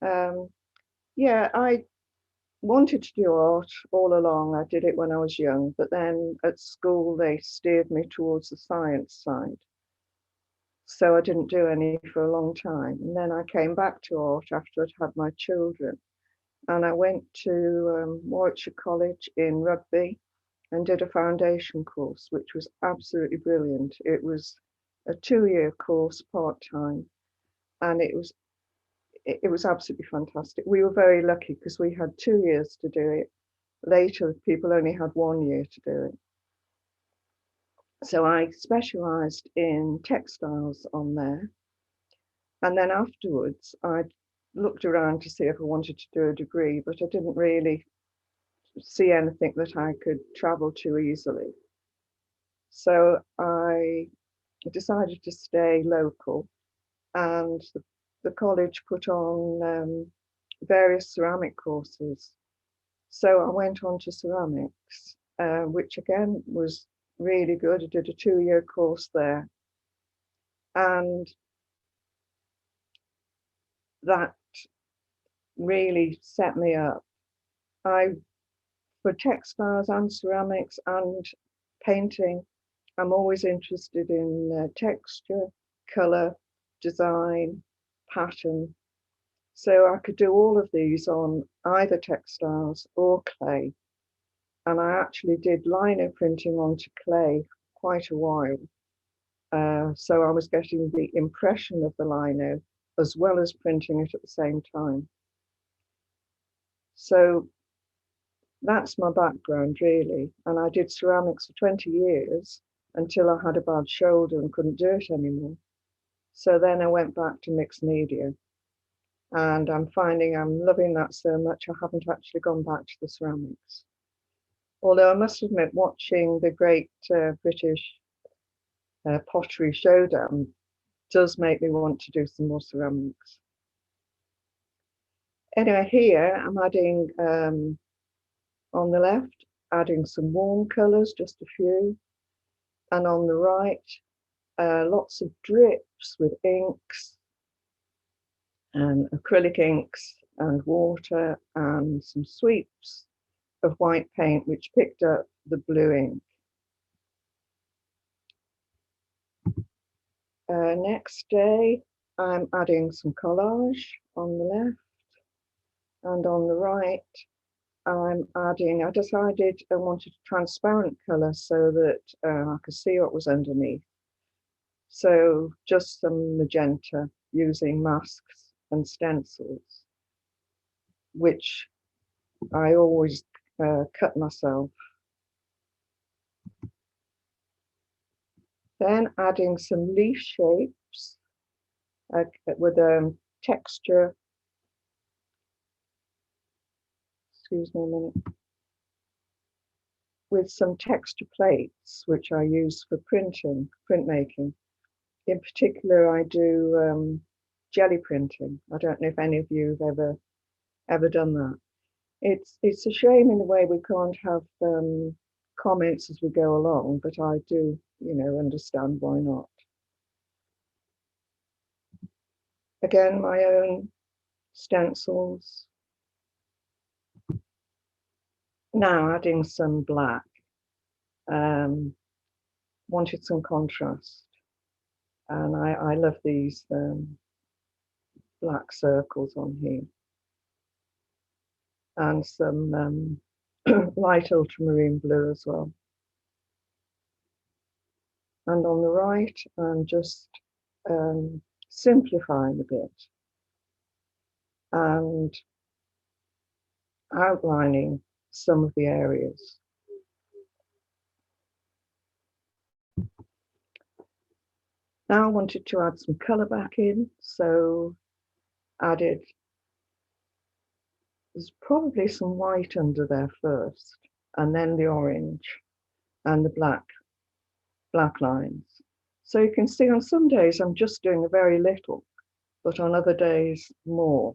Um, yeah, I wanted to do art all along. I did it when I was young, but then at school they steered me towards the science side. So I didn't do any for a long time. And then I came back to art after I'd had my children. And I went to Warwickshire College in Rugby and did a foundation course, which was absolutely brilliant. It was a 2-year course, part-time, and it was absolutely fantastic. We were very lucky because we had 2 years to do it. Later, people only had 1 year to do it. So I specialised in textiles on there. And then afterwards, I looked around to see if I wanted to do a degree, but I didn't really see anything that I could travel to easily. So I decided to stay local, and the college put on various ceramic courses. So I went on to ceramics, which again was really good. I did a 2-year course there, and that really set me up. I For textiles and ceramics and painting, I'm always interested in texture, colour, design, pattern. So I could do all of these on either textiles or clay. And I actually did lino printing onto clay quite a while. So I was getting the impression of the lino as well as printing it at the same time. So that's my background really. And I did ceramics for 20 years until I had a bad shoulder and couldn't do it anymore. So then I went back to mixed media, and I'm finding I'm loving that so much I haven't actually gone back to the ceramics. Although I must admit, watching the great British pottery showdown does make me want to do some more ceramics. Anyway, here I'm adding, on the left, adding some warm colours, just a few, and on the right, lots of drips with inks and acrylic inks and water and some sweeps of white paint which picked up the blue ink. Next day, I'm adding some collage on the left, and on the right, I decided I wanted a transparent colour so that I could see what was underneath. So just some magenta using masks and stencils, which I always cut myself. Then adding some leaf shapes with texture, excuse me a minute, with some texture plates, which I use for printmaking. In particular, I do jelly printing. I don't know if any of you have ever done that. It's a shame in a way we can't have comments as we go along, but I do, understand why not. Again, my own stencils. Now adding some black. Wanted some contrast, and I love these black circles on here, and some light ultramarine blue as well. And on the right, I'm just simplifying a bit and outlining some of the areas. Now I wanted to add some colour back in, so added, there's probably some white under there first, and then the orange and the black lines. So you can see on some days I'm just doing a very little, but on other days more.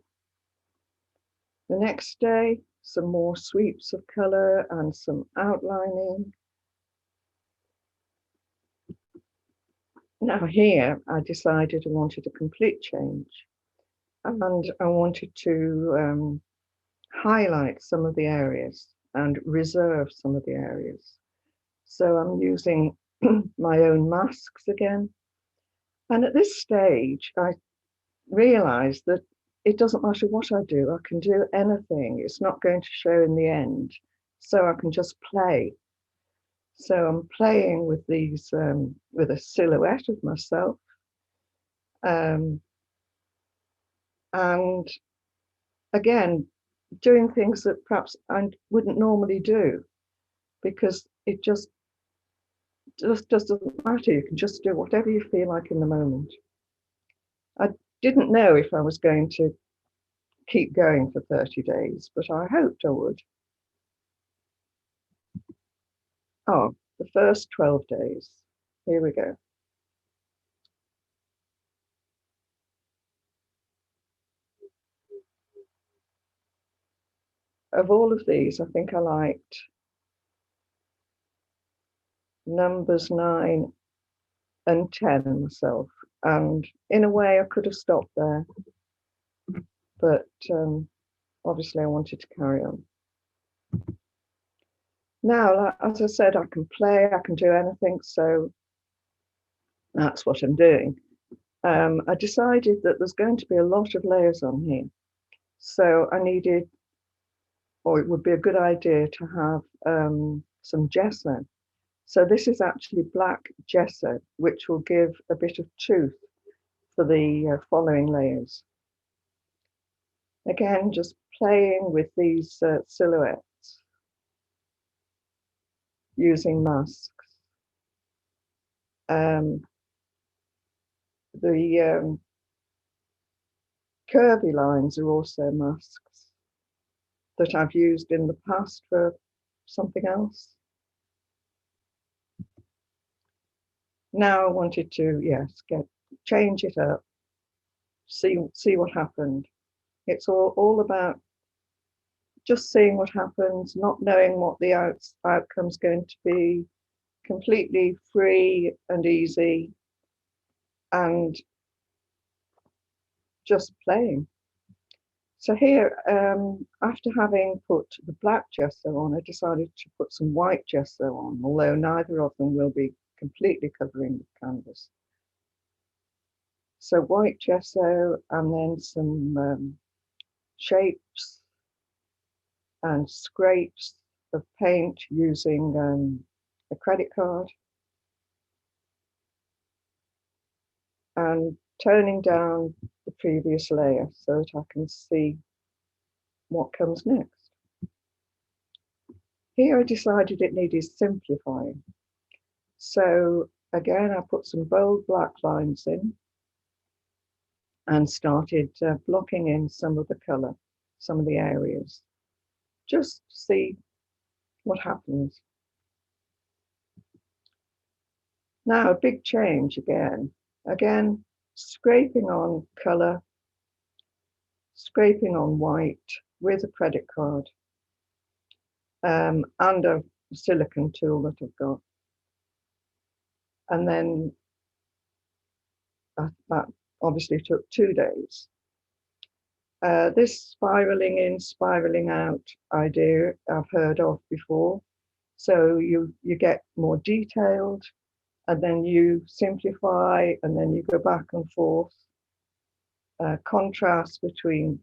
The next day, some more sweeps of colour and some outlining. Now here, I decided I wanted a complete change. and I wanted to highlight some of the areas and reserve some of the areas. So I'm using my own masks again. And at this stage, I realized that it doesn't matter what I do, I can do anything. It's not going to show in the end. So I can just play. So I'm playing with these, with a silhouette of myself. Um, and again, doing things that perhaps I wouldn't normally do, because it just doesn't matter. You can just do whatever you feel like in the moment. I didn't know if I was going to keep going for 30 days, but I hoped I would. Oh, the first 12 days. Here we go. Of all of these, I think I liked numbers 9 and 10 myself. And in a way, I could have stopped there, but obviously I wanted to carry on. Now, as I said, I can play, I can do anything, so that's what I'm doing. I decided that there's going to be a lot of layers on here. So I needed, or it would be a good idea to have some gesso. So this is actually black gesso, which will give a bit of tooth for the following layers. Again, just playing with these silhouettes using masks. The curvy lines are also masks that I've used in the past for something else. Now I wanted to, yes, change it up, see what happened. It's all about just seeing what happens, not knowing what the outcome's going to be, completely free and easy, and just playing. So here, after having put the black gesso on, I decided to put some white gesso on, although neither of them will be completely covering the canvas. So white gesso and then some shapes and scrapes of paint using a credit card, and toning down the previous layer so that I can see what comes next. Here I decided it needed simplifying. So again, I put some bold black lines in and started blocking in some of the color, some of the areas, just to see what happens. Now, a big change again. Again, scraping on color, scraping on white with a credit card and a silicone tool that I've got. And then that obviously took 2 days. This spiraling in, spiraling out idea I've heard of before. So you get more detailed, and then you simplify, and then you go back and forth. Contrast between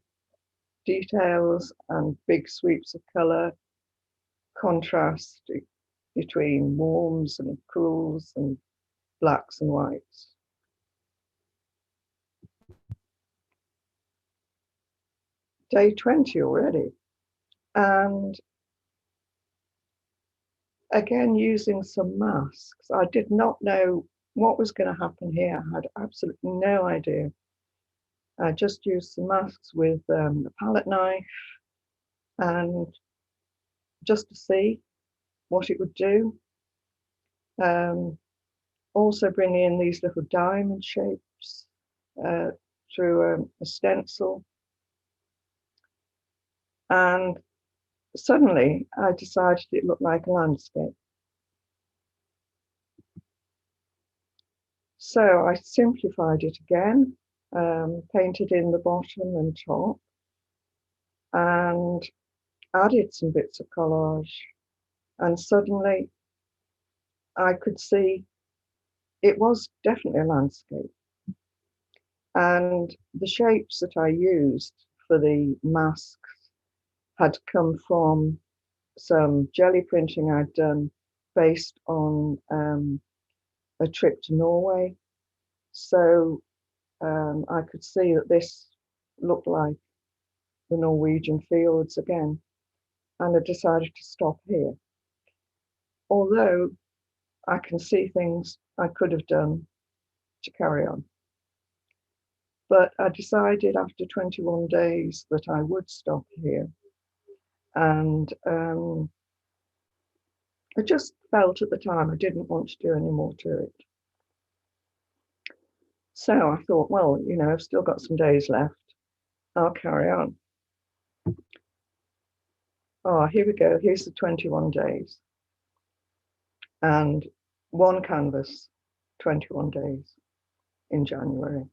details and big sweeps of color, contrast between warms and cools and blacks and whites. Day 20 already. And again, using some masks. I did not know what was going to happen here. I had absolutely no idea. I just used some masks with a palette knife and just to see what it would do. Also bringing in these little diamond shapes through a stencil. And suddenly I decided it looked like a landscape. So I simplified it again painted in the bottom and top, and added some bits of collage. And suddenly I could see it was definitely a landscape. And the shapes that I used for the masks had come from some jelly printing I'd done based on a trip to Norway. So I could see that this looked like the Norwegian fields again, and I decided to stop here. Although I can see things I could have done to carry on. But I decided after 21 days that I would stop here. And I just felt at the time I didn't want to do any more to it. So I thought, well, you know, I've still got some days left. I'll carry on. Oh, here we go. Here's the 21 days. And one canvas, 21 days in January.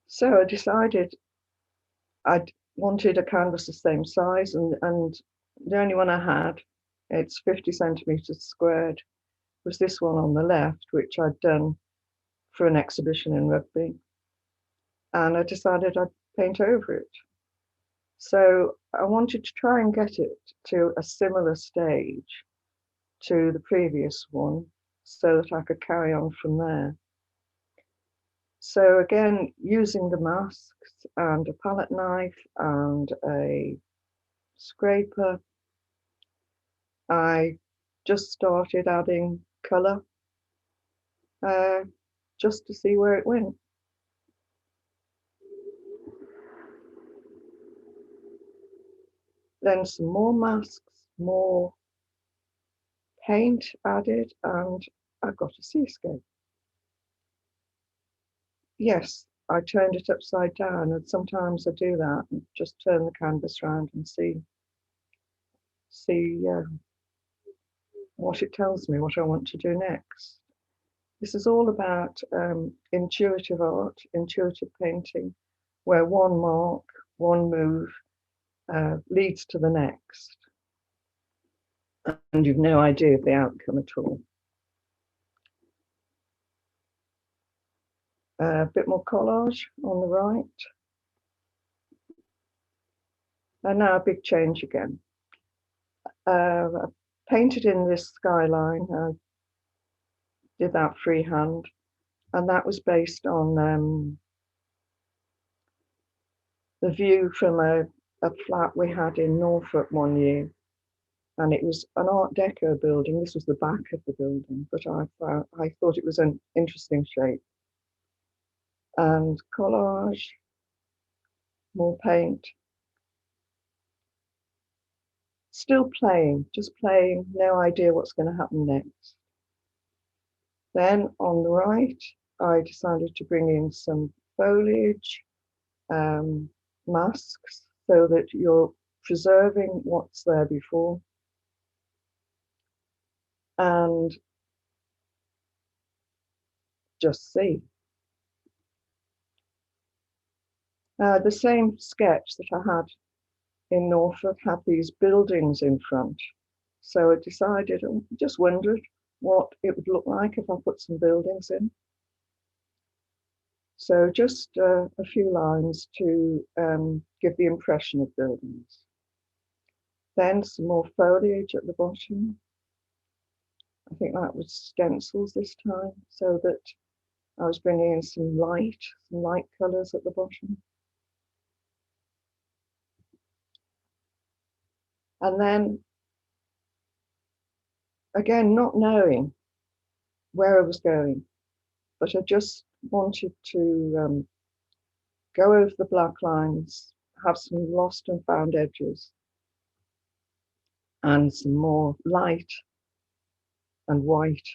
So I decided I wanted a canvas the same size, and the only one I had, it's 50 centimeters squared, was this one on the left, which I'd done for an exhibition in Rugby. And I decided I'd paint over it. So I wanted to try and get it to a similar stage to the previous one so that I could carry on from there. So again, using the masks and a palette knife and a scraper, I just started adding colour just to see where it went. Then some more masks, more paint added, and I got a seascape. Yes, I turned it upside down, and sometimes I do that and just turn the canvas around and see what it tells me, what I want to do next. This is all about intuitive art, intuitive painting, where one mark, one move leads to the next, and you've no idea of the outcome at all. A bit more collage on the right. And now a big change again. I painted in this skyline. I did that freehand, and that was based on the view from a flat we had in Norfolk one year. And it was an Art Deco building. This was the back of the building, but I thought it was an interesting shape. And collage, more paint. Still playing, just playing, no idea what's going to happen next. Then on the right, I decided to bring in some foliage, masks, so that you're preserving what's there before. And just see. The same sketch that I had in Norfolk had these buildings in front. So I decided, just wondered what it would look like if I put some buildings in. So just a few lines to give the impression of buildings. Then some more foliage at the bottom. I think that was stencils this time, so that I was bringing in some light colours at the bottom. And then, again, not knowing where I was going, but I just wanted to go over the black lines, have some lost and found edges, and some more light and white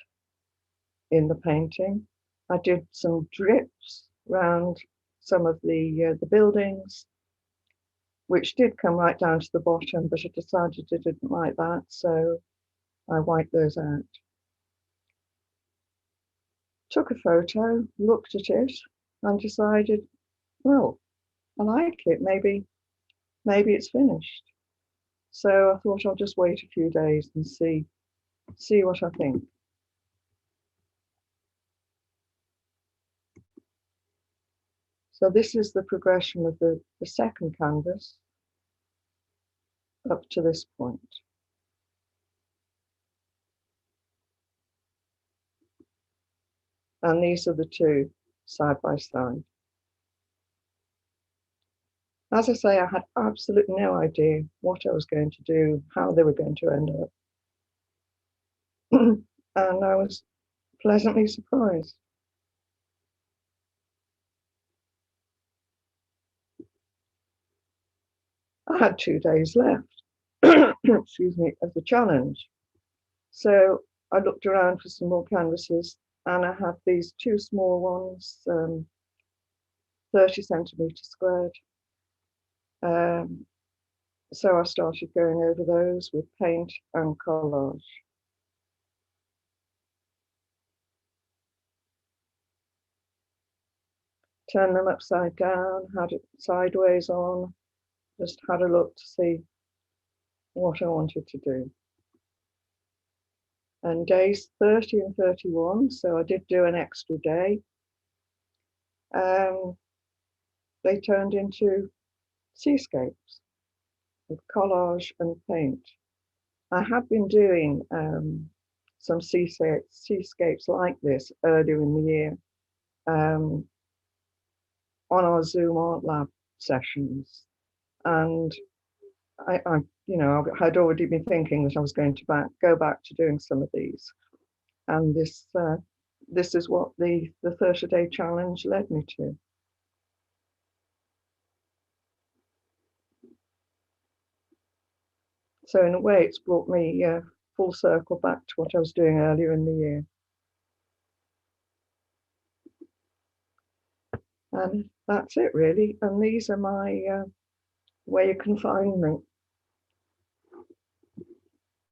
in the painting. I did some drips around some of the buildings. which did come right down to the bottom, but I decided I didn't like that, so I wiped those out. Took a photo, looked at it, and decided, well, I like it. Maybe it's finished. So I thought I'll just wait a few days and see what I think. So this is the progression of the second canvas up to this point. And these are the two side by side. As I say, I had absolutely no idea what I was going to do, how they were going to end up. And I was pleasantly surprised. I had 2 days left, excuse me, of the challenge. So I looked around for some more canvases, and I have these two small ones, 30 centimetres squared. So I started going over those with paint and collage. Turned them upside down, had it sideways on, just had a look to see what I wanted to do. And days 30 and 31, so I did do an extra day, they turned into seascapes with collage and paint. I have been doing some seascapes like this earlier in the year on our Zoom Art Lab sessions, and I had already been thinking that I was going to go back to doing some of these, and this is what the 30-day challenge led me to. So in a way, it's brought me full circle back to what I was doing earlier in the year. And that's it really. And these are my where you can find me.